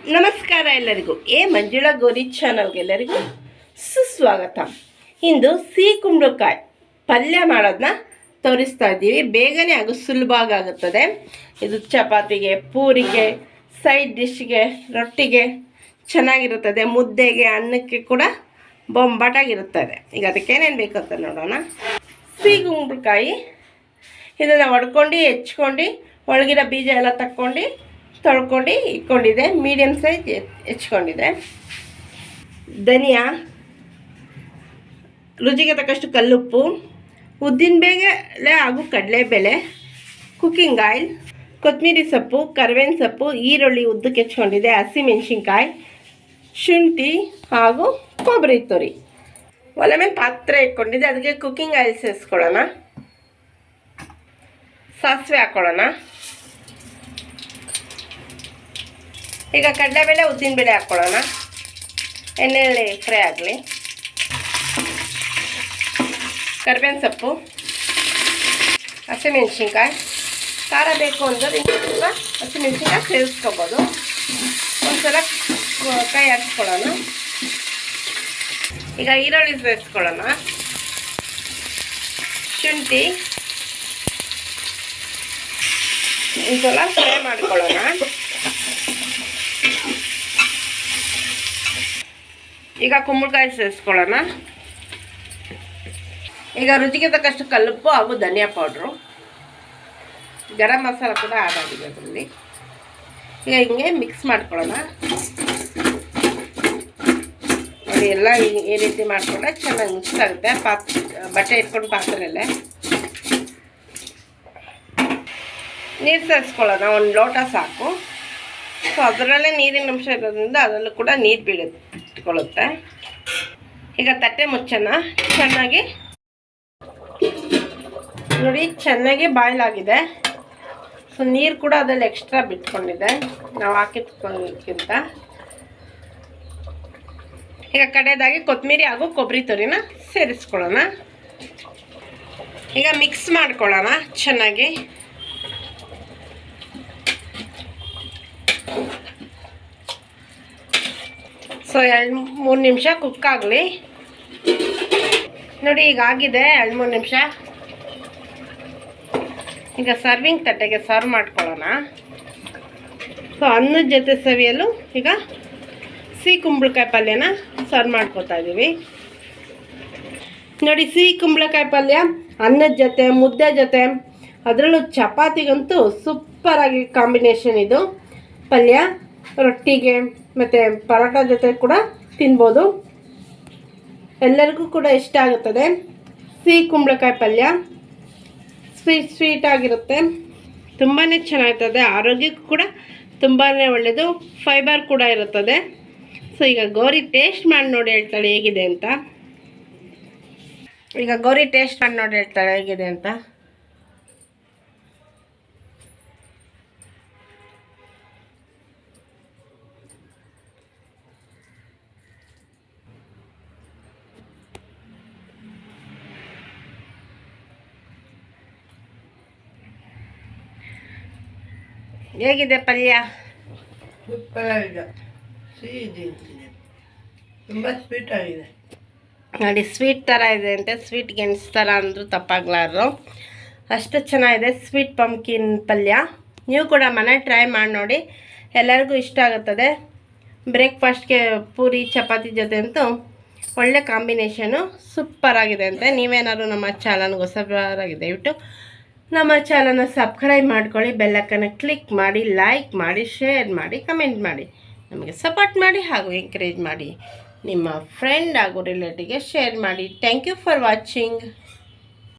ನಮಸ್ಕಾರ ಎಲ್ಲರಿಗೂ. ಮಂಜುಳಾ ಗೋರಿ ಚಾನಲ್ಗೆ ಎಲ್ಲರಿಗೂ ಸುಸ್ವಾಗತ. ಇಂದು ಸಿಹಿ ಕುಂಬಳಕಾಯಿ ಪಲ್ಯ ಮಾಡೋದನ್ನ ತೋರಿಸ್ತಾ ಇದ್ದೀವಿ. ಬೇಗನೆ ಹಾಗೂ ಸುಲಭವಾಗಿ ಆಗುತ್ತದೆ. ಇದು ಚಪಾತಿಗೆ, ಪೂರಿಗೆ, ಸೈಡ್ ಡಿಶ್ಗೆ, ರೊಟ್ಟಿಗೆ ಚೆನ್ನಾಗಿರುತ್ತದೆ. ಮುದ್ದೆಗೆ, ಅನ್ನಕ್ಕೆ ಕೂಡ ಬೊಂಬಾಟಾಗಿರುತ್ತದೆ. ಈಗ ಅದಕ್ಕೆ ಏನೇನು ಬೇಕಂತ ನೋಡೋಣ. ಸಿಹಿ ಕುಂಬಳಕಾಯಿ ಇದನ್ನು ಹೊಡ್ಕೊಂಡು ಹೆಚ್ಕೊಂಡು ಒಳಗಿರೋ ಬೀಜ ಎಲ್ಲ ತಕ್ಕೊಂಡು ತೊಳ್ಕೊಂಡು ಇಟ್ಕೊಂಡಿದೆ. Medium size ಹೆಚ್ಕೊಂಡಿದೆ. ಧನಿಯಾ, ರುಚಿಗೆ ತಕ್ಕಷ್ಟು ಕಲ್ಲುಪ್ಪು, ಉದ್ದಿನಬೇಳೆ ಹಾಗೂ ಕಡಲೆಬೇಳೆ, ಕುಕ್ಕಿಂಗ್ ಆಯಿಲ್, ಕೊತ್ತಂಬರಿ ಸೊಪ್ಪು, ಕರಿಬೇವಿನ ಸೊಪ್ಪು, ಈರುಳ್ಳಿ ಉದ್ದಕ್ಕೆ ಹೆಚ್ಕೊಂಡಿದೆ, ಹಸಿಮೆಣಸಿನ್ಕಾಯಿ, ಶುಂಠಿ ಹಾಗೂ ಕೊಬ್ಬರಿ ತುರಿ. ಒಲೆ ಮೇಲೆ ಪಾತ್ರೆ ಇಟ್ಕೊಂಡಿದೆ. ಅದಕ್ಕೆ ಕುಕ್ಕಿಂಗ್ ಆಯಿಲ್ ಸೇರಿಸ್ಕೊಳ್ಳೋಣ. ಸಾಸಿವೆ ಹಾಕ್ಕೊಳ್ಳೋಣ. ಈಗ ಕಡಲೆಬೇಳೆ, ಉದ್ದಿನಬೇಳೆ ಹಾಕ್ಕೊಳ್ಳೋಣ. ಎಣ್ಣೆಯಲ್ಲಿ ಫ್ರೈ ಆಗಲಿ. ಕರಿಬೇವಿನ ಸೊಪ್ಪು, ಹಸಿಮೆಣಸಿನ್ಕಾಯಿ, ಖಾರ ಬೇಕು ಅಂದರೆ ಸ್ವಲ್ಪ ಹಸಿಮೆಣಸಿನ್ಕಾಯಿ ಸೇರಿಸ್ಕೊಬೋದು. ಒಂದ್ಸಲ ಕೈ ಹಚ್ಕೊಳ್ಳೋಣ. ಈಗ ಈರುಳ್ಳಿ ಸೇರಿಸ್ಕೊಳ್ಳೋಣ. ಶುಂಠಿ ಒಂದ್ಸಲ ಫ್ರೈ ಮಾಡ್ಕೊಳ್ಳೋಣ. ಈಗ ಕುಂಬಳಕಾಯಿ ಸೇರಿಸ್ಕೊಳ್ಳೋಣ. ಈಗ ರುಚಿಗೆ ತಕ್ಕಷ್ಟು ಕಲ್ಲುಪ್ಪು ಹಾಗೂ ಧನಿಯಾ ಪೌಡ್ರು, ಗರಂ ಮಸಾಲ ಕೂಡ ಆಡ್ ಆಗಿದೆ ಅದರಲ್ಲಿ. ಈಗ ಹಿಂಗೆ ಮಿಕ್ಸ್ ಮಾಡ್ಕೊಳ್ಳೋಣ. ನೋಡಿ, ಎಲ್ಲ ಈ ರೀತಿ ಮಾಡಿಕೊಂಡ್ರೆ ಚೆನ್ನಾಗಿ ಮಿಕ್ಸ್ ಆಗುತ್ತೆ. ಬಟ್ಟೆ ಇಟ್ಕೊಂಡು ಪಾತ್ರೆಯಲ್ಲೇ ನೀರು ಸೇರಿಸ್ಕೊಳ್ಳೋಣ. ಒಂದು ಲೋಟ ಸಾಕು. ಸೊ ಅದರಲ್ಲೇ ನೀರಿನ ಅಂಶ ಇರೋದ್ರಿಂದ ಅದರಲ್ಲೂ ಕೂಡ ನೀರು ಬಿಟ್ಕೊಳ್ಳುತ್ತೆ. ಈಗ ತಟ್ಟೆ ಮುಚ್ಚೋಣ. ಚೆನ್ನಾಗಿ ನೋಡಿ, ಚೆನ್ನಾಗಿ ಬಾಯ್ಲ್ ಆಗಿದೆ. ಸೊ ನೀರು ಕೂಡ ಅದರಲ್ಲಿ ಎಕ್ಸ್ಟ್ರಾ ಬಿಟ್ಕೊಂಡಿದೆ ನಾವು ಹಾಕಿಟ್ಕೊಳ್ಳೋದಕ್ಕಿಂತ. ಈಗ ಕಡೆಯದಾಗಿ ಕೊತ್ತಂಬರಿ ಹಾಗೂ ಕೊಬ್ಬರಿ ತುರಿನ ಸೇರಿಸ್ಕೊಳ್ಳೋಣ. ಈಗ ಮಿಕ್ಸ್ ಮಾಡ್ಕೊಳ್ಳೋಣ ಚೆನ್ನಾಗಿ. ಸೊ 2-3 ನಿಮಿಷ ಕುಕ್ ಆಗಲಿ. ನೋಡಿ, ಈಗ ಆಗಿದೆ 2-3 ನಿಮಿಷ. ಈಗ ಸರ್ವಿಂಗ್ ತಟ್ಟೆಗೆ ಸರ್ವ್ ಮಾಡ್ಕೊಳ್ಳೋಣ. ಸೊ ಅನ್ನದ ಜೊತೆ ಸವಿಯಲು ಈಗ ಸಿಹಿ ಕುಂಬಳಕಾಯಿ ಪಲ್ಯನ ಸರ್ವ್ ಮಾಡ್ಕೊತಾ ಇದ್ದೀವಿ. ನೋಡಿ, ಸಿಹಿ ಕುಂಬಳಕಾಯಿ ಪಲ್ಯ ಅನ್ನದ ಜೊತೆ, ಮುದ್ದೆ ಜೊತೆ, ಅದರಲ್ಲೂ ಚಪಾತಿಗಂತೂ ಸೂಪರಾಗಿ ಕಾಂಬಿನೇಷನ್ ಇದು ಪಲ್ಯ. ರೊಟ್ಟಿಗೆ ಮತ್ತು ಪರೋಟ ಜೊತೆ ಕೂಡ ತಿನ್ಬೋದು. ಎಲ್ಲರಿಗೂ ಕೂಡ ಇಷ್ಟ ಆಗುತ್ತದೆ. ಸಿಹಿ ಕುಂಬಳಕಾಯಿ ಪಲ್ಯ ಸ್ವೀಟ್ ಆಗಿರುತ್ತೆ. ತುಂಬಾ ಚೆನ್ನಾಗಿರ್ತದೆ. ಆರೋಗ್ಯಕ್ಕೂ ಕೂಡ ತುಂಬಾ ಒಳ್ಳೆಯದು. ಫೈಬರ್ ಕೂಡ ಇರುತ್ತದೆ. ಸೊ ಈಗ ಗೌರಿ ಟೇಸ್ಟ್ ಮಾಡಿ ನೋಡಿ ಹೇಳ್ತಾಳೆ ಹೇಗಿದೆ ಅಂತ. ಈಗ ಗೌರಿ ಟೇಸ್ಟ್ ಮಾಡಿ ನೋಡಿ ಹೇಳ್ತಾಳೆ ಹೇಗಿದೆ ಅಂತ. ಹೇಗಿದೆ ಪಲ್ಯ? ಸೂಪರಾಗಿದೆ. ಸಿಹಿ ತುಂಬ ಸ್ವೀಟ್ ಆಗಿದೆ. ನೋಡಿ, ಸ್ವೀಟ್ ಥರ ಇದೆ ಅಂತೆ. ಸ್ವೀಟ್ ಗೆಣಸು ಥರ ಅಂದರೂ ತಪ್ಪಾಗ್ಲಾರ್ದು, ಅಷ್ಟು ಚೆನ್ನಾಗಿದೆ ಸ್ವೀಟ್ ಪಂಪ್ಕಿನ್ ಪಲ್ಯ. ನೀವು ಕೂಡ ಮನೆ ಟ್ರೈ ಮಾಡಿ ನೋಡಿ, ಎಲ್ಲರಿಗೂ ಇಷ್ಟ ಆಗುತ್ತದೆ. ಬ್ರೇಕ್ಫಾಸ್ಟ್ಗೆ ಪೂರಿ ಚಪಾತಿ ಜೊತೆ ಅಂತೂ ಒಳ್ಳೆ ಕಾಂಬಿನೇಷನು, ಸೂಪರಾಗಿದೆ ಅಂತೆ. ನೀವೇನಾದ್ರು ನಮ್ಮ ಚಾನಲ್ಗೆ ಹೊಸಬರಾಗಿದೆ ದಯವಿಟ್ಟು ನಮ್ಮ ಚಾನಲ್ನ ಸಬ್ಸ್ಕ್ರೈಬ್ ಮಾಡ್ಕೊಳ್ಳಿ. ಬೆಲ್ಲಕ್ಕನ್ನು ಕ್ಲಿಕ್ ಮಾಡಿ, ಲೈಕ್ ಮಾಡಿ, ಶೇರ್ ಮಾಡಿ, ಕಮೆಂಟ್ ಮಾಡಿ, ನಮಗೆ ಸಪೋರ್ಟ್ ಮಾಡಿ ಹಾಗೂ ಎಂಕರೇಜ್ ಮಾಡಿ. ನಿಮ್ಮ ಫ್ರೆಂಡ್ ಹಾಗೂ ರಿಲೇಟಿವ್ಗೆ ಶೇರ್ ಮಾಡಿ. Thank you for watching.